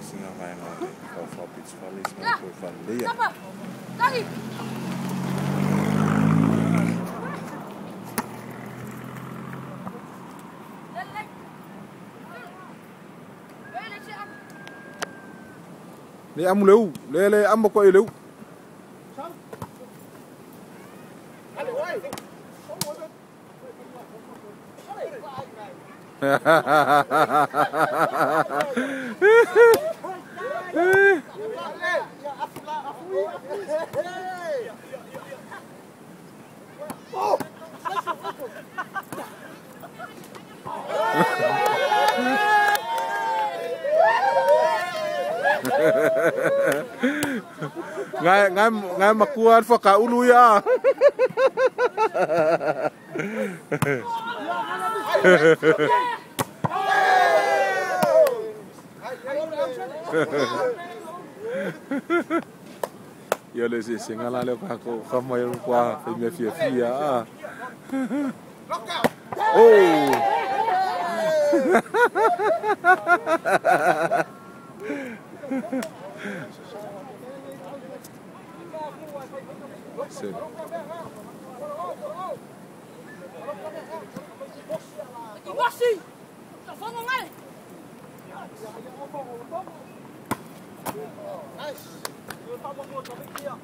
Singa vai no for pitch valis no for van leer. Kali. Le am lew, le am ko lew. Ngai makuan fo ka ulu ya. Yo le si singala le ko khamay kwa pe me fia. Oh. Sim. Iwasi. Tá falando ngai. Nice. Eu tava com outra aqui, ó.